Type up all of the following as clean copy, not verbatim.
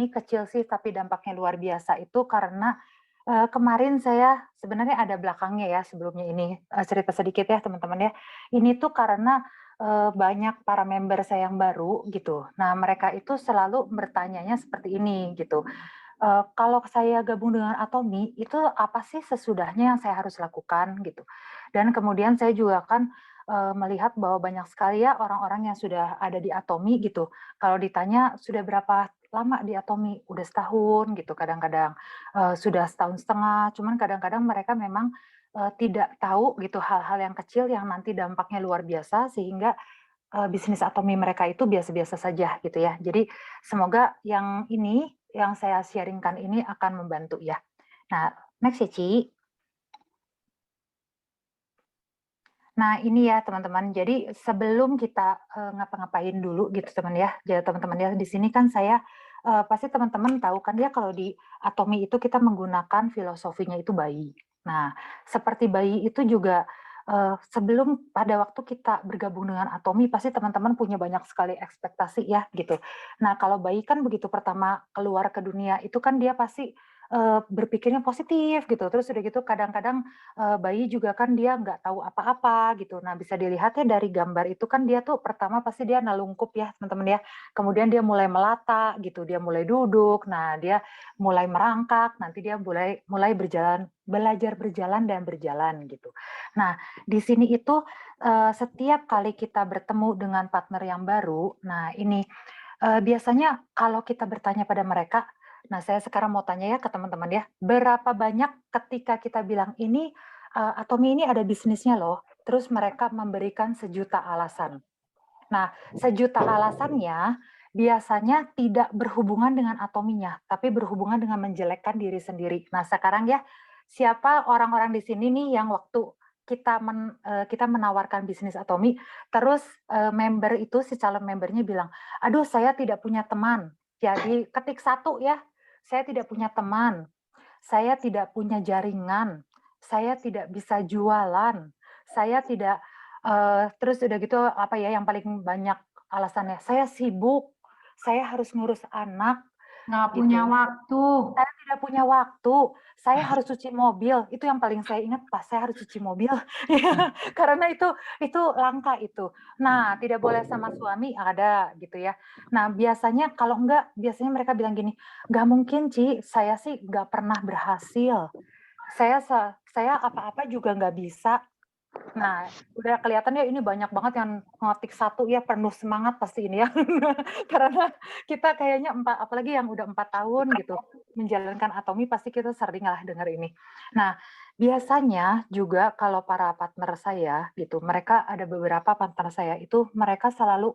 ini kecil sih, tapi dampaknya luar biasa itu karena, kemarin saya sebenarnya ada belakangnya ya sebelumnya ini, cerita sedikit ya teman-teman ya. Ini tuh karena, banyak para member saya yang baru gitu. Nah mereka itu selalu bertanyanya seperti ini gitu, "Kalau saya gabung dengan Atomy, itu apa sih sesudahnya yang saya harus lakukan?" Gitu. Dan kemudian saya juga kan, melihat bahwa banyak sekali ya orang-orang yang sudah ada di Atomy gitu. Kalau ditanya, "Sudah berapa lama di Atomy?" "Udah setahun," gitu kadang-kadang, "Sudah setahun setengah." Cuman kadang-kadang mereka memang, tidak tahu gitu hal-hal yang kecil yang nanti dampaknya luar biasa sehingga, bisnis Atomy mereka itu biasa-biasa saja gitu ya. Jadi semoga yang ini, yang saya sharing-kan ini akan membantu ya. Nah, next ya, Ci. Nah, ini ya teman-teman, jadi sebelum kita, ngapa-ngapain dulu gitu teman ya, jadi teman-teman ya, di sini kan saya, pasti teman-teman tahu kan ya kalau di Atomy itu kita menggunakan filosofinya itu bayi. Nah, seperti bayi itu juga, sebelum pada waktu kita bergabung dengan Atomy pasti teman-teman punya banyak sekali ekspektasi ya gitu. Nah, kalau bayi kan begitu pertama keluar ke dunia itu kan dia pasti, berpikirnya positif gitu, terus udah gitu kadang-kadang bayi juga kan dia nggak tahu apa-apa gitu. Nah, bisa dilihat ya dari gambar itu kan dia tuh pertama pasti dia nalungkup ya teman-teman ya. Kemudian dia mulai melata gitu, dia mulai duduk, nah dia mulai merangkak, nanti dia mulai mulai berjalan, belajar berjalan dan berjalan gitu. Nah, di sini itu setiap kali kita bertemu dengan partner yang baru, nah ini biasanya kalau kita bertanya pada mereka, nah saya sekarang mau tanya ya ke teman-teman ya, berapa banyak ketika kita bilang ini, Atomy ini ada bisnisnya loh, terus mereka memberikan sejuta alasan. Nah, sejuta alasannya biasanya tidak berhubungan dengan Atomy-nya, tapi berhubungan dengan menjelekkan diri sendiri. Nah, sekarang ya, siapa orang-orang di sini nih yang waktu kita menawarkan bisnis Atomy, terus, member itu, si calon membernya bilang, "Aduh saya tidak punya teman." Jadi ketik satu ya, "Saya tidak punya teman, saya tidak punya jaringan, saya tidak bisa jualan, saya tidak," terus udah gitu apa ya yang paling banyak alasannya, "Saya sibuk, saya harus ngurus anak," Nggak punya gitu. waktu. "Saya tidak punya waktu, saya harus cuci mobil." Itu yang paling saya ingat, pas saya harus cuci mobil. Karena itu langka itu. Nah, tidak boleh sama suami, ada gitu ya. Nah, biasanya kalau enggak, biasanya mereka bilang gini, "Nggak mungkin, Ci, saya sih nggak pernah berhasil. Saya apa-apa juga nggak bisa." Nah, udah kelihatan ya ini banyak banget yang ngetik satu ya, penuh semangat pasti ini ya. Karena kita kayaknya apalagi yang udah 4 tahun gitu, menjalankan Atomy pasti kita sering lah dengar ini. Nah, biasanya juga kalau para partner saya gitu, mereka ada beberapa partner saya itu mereka selalu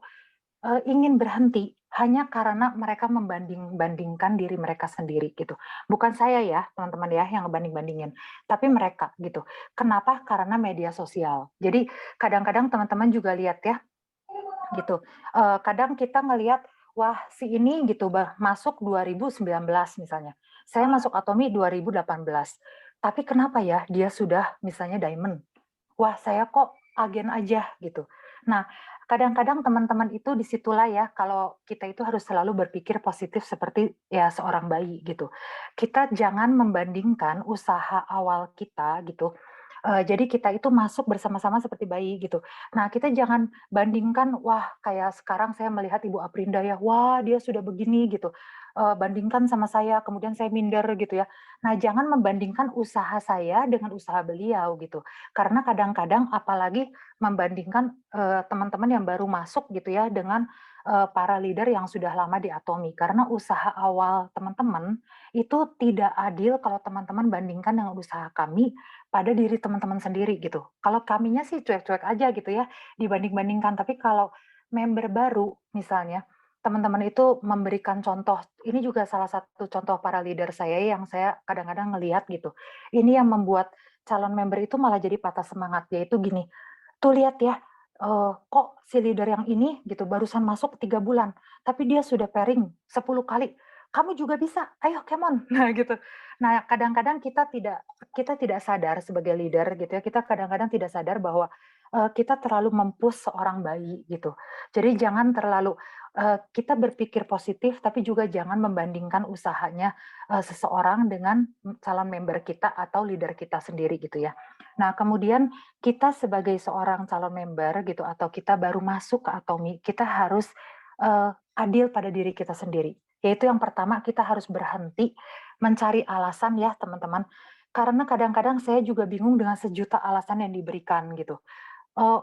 ingin berhenti hanya karena mereka membanding-bandingkan diri mereka sendiri gitu. Bukan saya ya, teman-teman ya, yang ngebanding-bandingin, tapi mereka gitu. Kenapa? Karena media sosial. Jadi kadang-kadang teman-teman juga lihat ya, gitu. Kadang kita ngelihat, wah si ini gitu masuk 2019 misalnya. Saya masuk Atomy 2018. Tapi kenapa ya dia sudah misalnya diamond? Wah saya kok agen aja gitu. Nah, kadang-kadang teman-teman itu disitulah ya kalau kita itu harus selalu berpikir positif seperti ya seorang bayi gitu. Kita jangan membandingkan usaha awal kita gitu. Jadi kita itu masuk bersama-sama seperti bayi gitu. Nah, kita jangan bandingkan, wah kayak sekarang saya melihat Ibu Aprinda ya, wah dia sudah begini gitu. Bandingkan sama saya, kemudian saya minder gitu ya. Nah, jangan membandingkan usaha saya dengan usaha beliau gitu. Karena kadang-kadang apalagi membandingkan, teman-teman yang baru masuk gitu ya dengan, para leader yang sudah lama di Atomy. Karena usaha awal teman-teman itu tidak adil kalau teman-teman bandingkan dengan usaha kami pada diri teman-teman sendiri gitu. Kalau kaminya sih cuek-cuek aja gitu ya, dibanding-bandingkan. Tapi kalau member baru misalnya, teman-teman itu memberikan contoh, ini juga salah satu contoh para leader saya yang saya kadang-kadang ngelihat gitu. Ini yang membuat calon member itu malah jadi patah semangat, yaitu gini, "Tuh lihat ya, kok si leader yang ini gitu barusan masuk 3 bulan, tapi dia sudah pairing 10 kali. Kamu juga bisa, ayo come on." Nah gitu. Nah kadang-kadang kita tidak sadar sebagai leader gitu ya, kita kadang-kadang tidak sadar bahwa, kita terlalu mempush seorang bayi gitu. Jadi jangan terlalu kita berpikir positif, tapi juga jangan membandingkan usahanya seseorang dengan calon member kita atau leader kita sendiri gitu ya. Nah, kemudian kita sebagai seorang calon member gitu atau kita baru masuk ke Atomi, kita harus adil pada diri kita sendiri. Yaitu yang pertama, kita harus berhenti mencari alasan ya teman-teman. Karena kadang-kadang saya juga bingung dengan sejuta alasan yang diberikan gitu.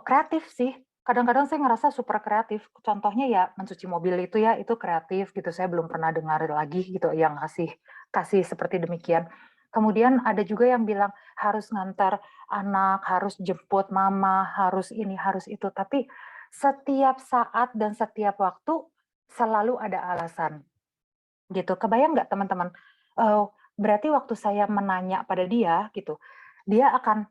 Kreatif sih, kadang-kadang saya ngerasa super kreatif. Contohnya ya mencuci mobil itu ya, itu kreatif gitu. Saya belum pernah dengar lagi gitu yang kasih kasih seperti demikian. Kemudian ada juga yang bilang harus ngantar anak, harus jemput mama, harus ini, harus itu. Tapi setiap saat dan setiap waktu selalu ada alasan gitu. Kebayang nggak teman-teman? Berarti waktu saya menanya pada dia gitu, dia akan,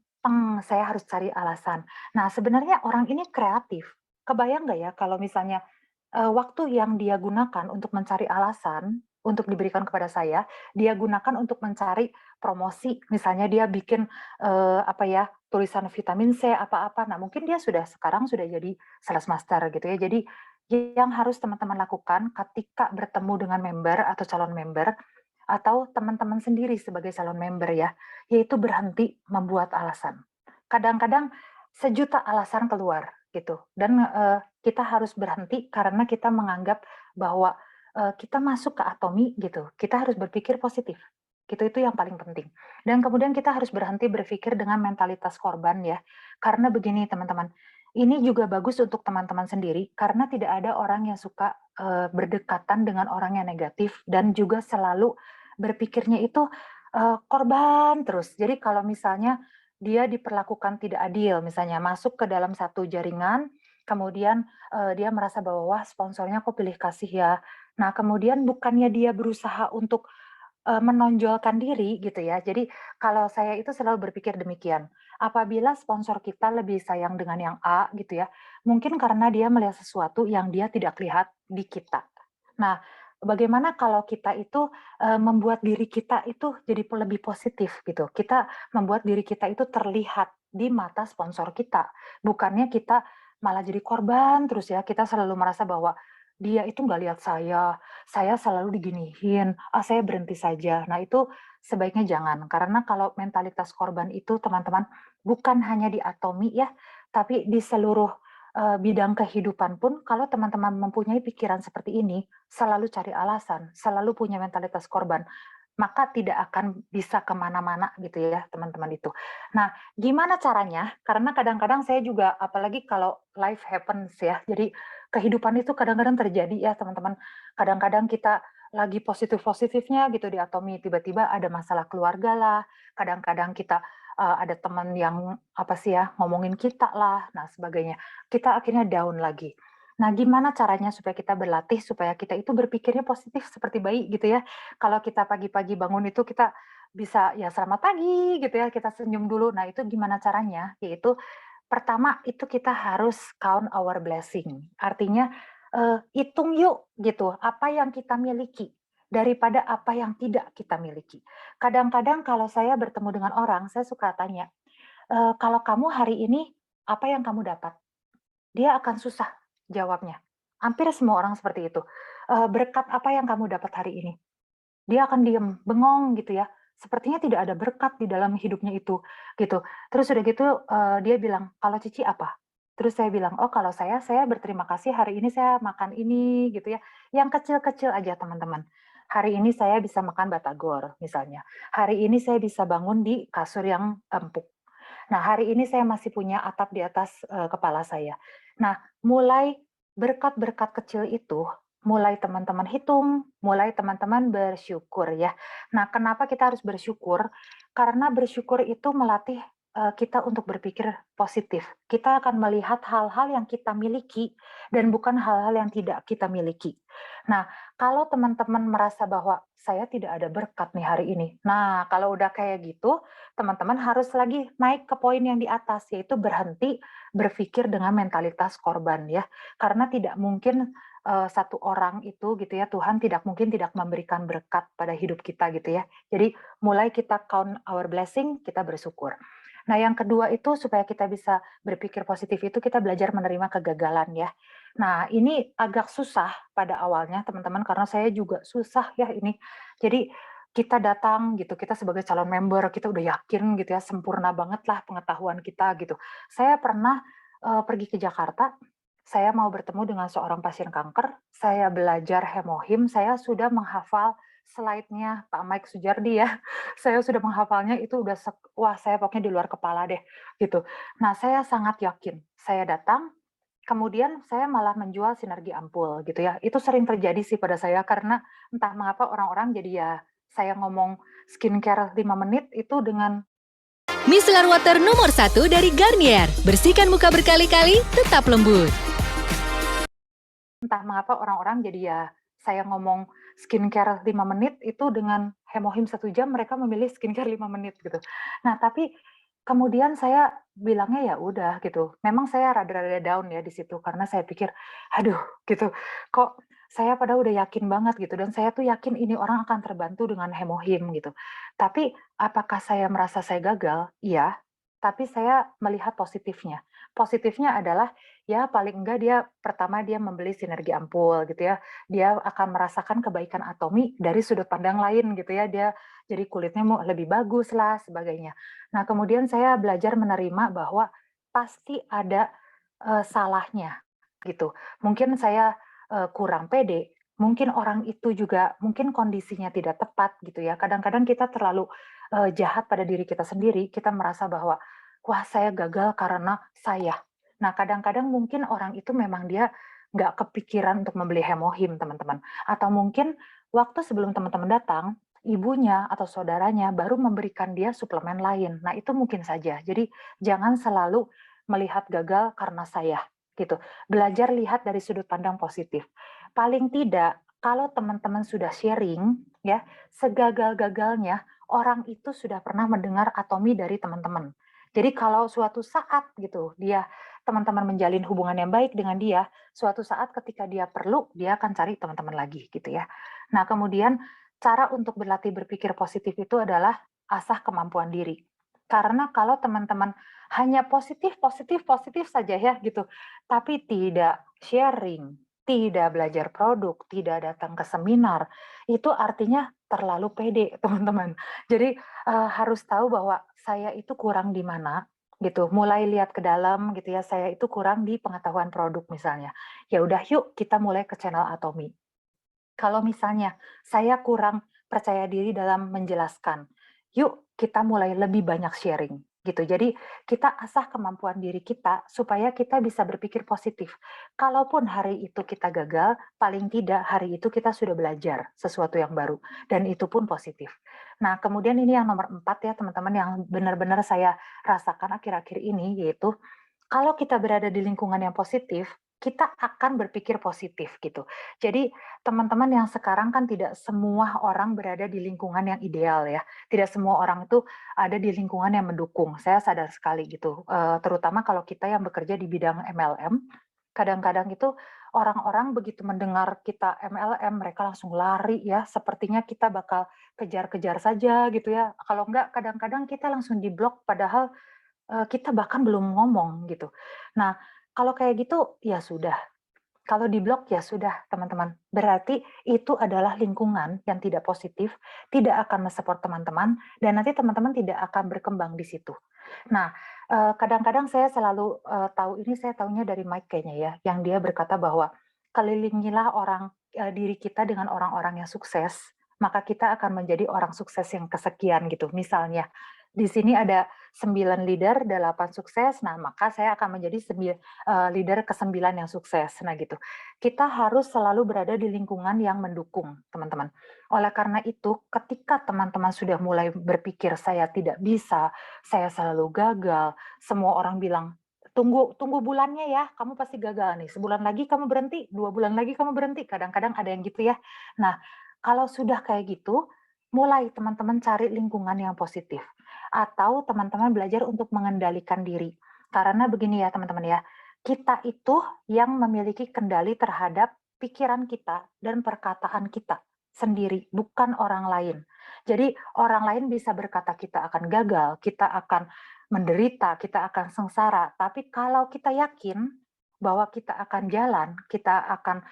saya harus cari alasan. Nah, sebenarnya orang ini kreatif. Kebayang nggak ya kalau misalnya, waktu yang dia gunakan untuk mencari alasan, untuk diberikan kepada saya, dia gunakan untuk mencari promosi. Misalnya dia bikin, apa ya, tulisan vitamin C, apa-apa. Nah, mungkin dia sekarang sudah jadi sales master gitu ya. Jadi yang harus teman-teman lakukan ketika bertemu dengan member atau calon member, atau teman-teman sendiri sebagai calon member ya, yaitu berhenti membuat alasan. Kadang-kadang sejuta alasan keluar gitu, dan kita harus berhenti karena kita menganggap bahwa kita masuk ke Atomi gitu, kita harus berpikir positif. Gitu, itu yang paling penting. Dan kemudian kita harus berhenti berpikir dengan mentalitas korban ya. Karena begini teman-teman, ini juga bagus untuk teman-teman sendiri karena tidak ada orang yang suka berdekatan dengan orang yang negatif dan juga selalu berpikirnya itu korban terus. Jadi kalau misalnya dia diperlakukan tidak adil, misalnya masuk ke dalam satu jaringan, kemudian dia merasa bahwa wah sponsornya kok pilih kasih ya. Nah kemudian bukannya dia berusaha untuk menonjolkan diri gitu ya. Jadi kalau saya itu selalu berpikir demikian, apabila sponsor kita lebih sayang dengan yang A gitu ya, mungkin karena dia melihat sesuatu yang dia tidak lihat di kita. Nah, bagaimana kalau kita itu membuat diri kita itu jadi lebih positif gitu. Kita membuat diri kita itu terlihat di mata sponsor kita. Bukannya kita malah jadi korban terus ya. Kita selalu merasa bahwa dia itu nggak lihat saya selalu diginiin, saya berhenti saja. Nah itu sebaiknya jangan, karena kalau mentalitas korban itu teman-teman, bukan hanya di Atomi ya, tapi di seluruh bidang kehidupan pun kalau teman-teman mempunyai pikiran seperti ini, selalu cari alasan, selalu punya mentalitas korban, maka tidak akan bisa kemana-mana gitu ya teman-teman itu. Nah, gimana caranya? Karena kadang-kadang saya juga, apalagi kalau life happens ya, jadi kehidupan itu kadang-kadang terjadi ya teman-teman. Kadang-kadang kita lagi positif-positifnya gitu di Atomi, tiba-tiba ada masalah keluarga lah, kadang-kadang kita ada teman yang apa sih ya, ngomongin kita lah, nah sebagainya. Kita akhirnya down lagi. Nah, gimana caranya supaya kita berlatih, supaya kita itu berpikirnya positif seperti bayi gitu ya. Kalau kita pagi-pagi bangun itu kita bisa ya selamat pagi gitu ya, kita senyum dulu. Nah, itu gimana caranya? Yaitu pertama itu kita harus count our blessing. Artinya hitung yuk gitu, apa yang kita miliki daripada apa yang tidak kita miliki. Kadang-kadang kalau saya bertemu dengan orang, saya suka tanya, "Kalau kamu hari ini apa yang kamu dapat?" Dia akan susah jawabnya. Hampir semua orang seperti itu. "Berkat apa yang kamu dapat hari ini?" Dia akan diem, bengong gitu ya, sepertinya tidak ada berkat di dalam hidupnya itu, gitu. Terus udah gitu, dia bilang, "Kalau Cici apa?" Terus saya bilang, "Oh kalau saya berterima kasih hari ini saya makan ini," gitu ya. Yang kecil-kecil aja teman-teman. Hari ini saya bisa makan batagor misalnya. Hari ini saya bisa bangun di kasur yang empuk. Nah, hari ini saya masih punya atap di atas, kepala saya. Nah, mulai berkat-berkat kecil itu, mulai teman-teman hitung, mulai teman-teman bersyukur ya. Nah, kenapa kita harus bersyukur? Karena bersyukur itu melatih, kita untuk berpikir positif. Kita akan melihat hal-hal yang kita miliki dan bukan hal-hal yang tidak kita miliki. Nah, kalau teman-teman merasa bahwa saya tidak ada berkat nih hari ini. Nah, kalau udah kayak gitu, teman-teman harus lagi naik ke poin yang di atas, yaitu berhenti berpikir dengan mentalitas korban ya. Karena tidak mungkin satu orang itu gitu ya, Tuhan tidak mungkin tidak memberikan berkat pada hidup kita gitu ya. Jadi mulai kita count our blessing, kita bersyukur. Nah, yang kedua itu supaya kita bisa berpikir positif itu kita belajar menerima kegagalan ya. Nah, ini agak susah pada awalnya teman-teman karena saya juga susah ya ini. Jadi kita datang gitu, kita sebagai calon member, kita udah yakin gitu ya, sempurna banget lah pengetahuan kita gitu. Saya pernah pergi ke Jakarta, saya mau bertemu dengan seorang pasien kanker, saya belajar hemohim, saya sudah menghafal slide-nya Pak Mike Sujardi ya. Saya sudah menghafalnya itu udah wah saya pokoknya di luar kepala deh gitu. Nah, saya sangat yakin. Saya datang, kemudian saya malah menjual sinergi ampul gitu ya. Itu sering terjadi sih pada saya karena entah mengapa orang-orang jadi ya saya ngomong skincare 5 menit itu dengan Micellar Water nomor 1 dari Garnier. Bersihkan muka berkali-kali, tetap lembut. entah mengapa orang-orang jadi ya saya ngomong skincare 5 menit itu dengan hemohim 1 jam mereka memilih skincare 5 menit gitu. Nah, tapi kemudian saya bilangnya ya udah gitu. Memang saya rada-rada down ya di situ karena saya pikir, aduh gitu, kok saya pada udah yakin banget gitu dan saya tuh yakin ini orang akan terbantu dengan hemohim gitu. Tapi apakah saya merasa saya gagal? Iya, tapi saya melihat positifnya. Positifnya adalah ya paling enggak dia pertama dia membeli sinergi ampul gitu ya. Dia akan merasakan kebaikan Atomi dari sudut pandang lain gitu ya. Dia jadi kulitnya mau lebih bagus lah sebagainya. Nah, kemudian saya belajar menerima bahwa pasti ada salahnya gitu. Mungkin saya kurang pede, mungkin orang itu juga mungkin kondisinya tidak tepat gitu ya. Kadang-kadang kita terlalu jahat pada diri kita sendiri, kita merasa bahwa wah saya gagal karena saya. Nah, kadang-kadang mungkin orang itu memang dia nggak kepikiran untuk membeli hemohim, teman-teman. Atau mungkin waktu sebelum teman-teman datang, ibunya atau saudaranya baru memberikan dia suplemen lain. Nah, itu mungkin saja. Jadi, jangan selalu melihat gagal karena saya, gitu. Belajar lihat dari sudut pandang positif. Paling tidak, kalau teman-teman sudah sharing, ya, segagal-gagalnya, orang itu sudah pernah mendengar atomi dari teman-teman. Jadi kalau suatu saat gitu dia teman-teman menjalin hubungan yang baik dengan dia, suatu saat ketika dia perlu, dia akan cari teman-teman lagi gitu ya. Nah, kemudian cara untuk berlatih berpikir positif itu adalah asah kemampuan diri. Karena kalau teman-teman hanya positif, positif, positif saja ya gitu, tapi tidak sharing, tidak belajar produk, tidak datang ke seminar, itu artinya terlalu pede, teman-teman. Jadi harus tahu bahwa saya itu kurang di mana gitu. Mulai lihat ke dalam gitu ya, saya itu kurang di pengetahuan produk misalnya. Ya udah yuk kita mulai ke channel Atomi. Kalau misalnya saya kurang percaya diri dalam menjelaskan, yuk kita mulai lebih banyak sharing gitu. Jadi kita asah kemampuan diri kita supaya kita bisa berpikir positif. Kalaupun hari itu kita gagal, paling tidak hari itu kita sudah belajar sesuatu yang baru dan itu pun positif. Nah, kemudian ini yang nomor 4 ya teman-teman yang benar-benar saya rasakan akhir-akhir ini yaitu kalau kita berada di lingkungan yang positif, kita akan berpikir positif gitu. Jadi teman-teman yang sekarang kan tidak semua orang berada di lingkungan yang ideal ya. Tidak semua orang itu ada di lingkungan yang mendukung. Saya sadar sekali gitu. Terutama kalau kita yang bekerja di bidang MLM, kadang-kadang itu orang-orang begitu mendengar kita MLM mereka langsung lari ya. Sepertinya kita bakal kejar-kejar saja gitu ya. Kalau enggak kadang-kadang kita langsung diblok padahal kita bahkan belum ngomong gitu. Nah, kalau kayak gitu ya sudah, kalau diblok ya sudah teman-teman. Berarti itu adalah lingkungan yang tidak positif, tidak akan men-support teman-teman, dan nanti teman-teman tidak akan berkembang di situ. Nah, kadang-kadang saya selalu tahu ini saya tahunya dari Mike kayaknya ya, yang dia berkata bahwa kelilingilah diri kita dengan orang-orang yang sukses, maka kita akan menjadi orang sukses yang kesekian gitu. Misalnya, di sini ada 9 leader, 8 sukses, nah maka saya akan menjadi leader ke-9 yang sukses. Nah gitu. Kita harus selalu berada di lingkungan yang mendukung, teman-teman. Oleh karena itu, ketika teman-teman sudah mulai berpikir saya tidak bisa, saya selalu gagal, semua orang bilang, tunggu tunggu bulannya ya, kamu pasti gagal nih. Sebulan lagi kamu berhenti, 2 bulan lagi kamu berhenti. Kadang-kadang ada yang gitu ya. Nah, kalau sudah kayak gitu, mulai teman-teman cari lingkungan yang positif. Atau teman-teman belajar untuk mengendalikan diri. Karena begini ya teman-teman ya, kita itu yang memiliki kendali terhadap pikiran kita dan perkataan kita sendiri, bukan orang lain. Jadi orang lain bisa berkata kita akan gagal, kita akan menderita, kita akan sengsara. Tapi kalau kita yakin bahwa kita akan jalan, kita akan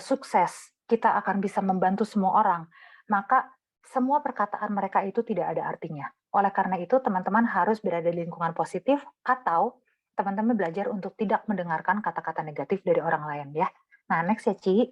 sukses, kita akan bisa membantu semua orang, maka semua perkataan mereka itu tidak ada artinya. Oleh karena itu, teman-teman harus berada di lingkungan positif atau teman-teman belajar untuk tidak mendengarkan kata-kata negatif dari orang lain ya. Nah, next ya, Ci.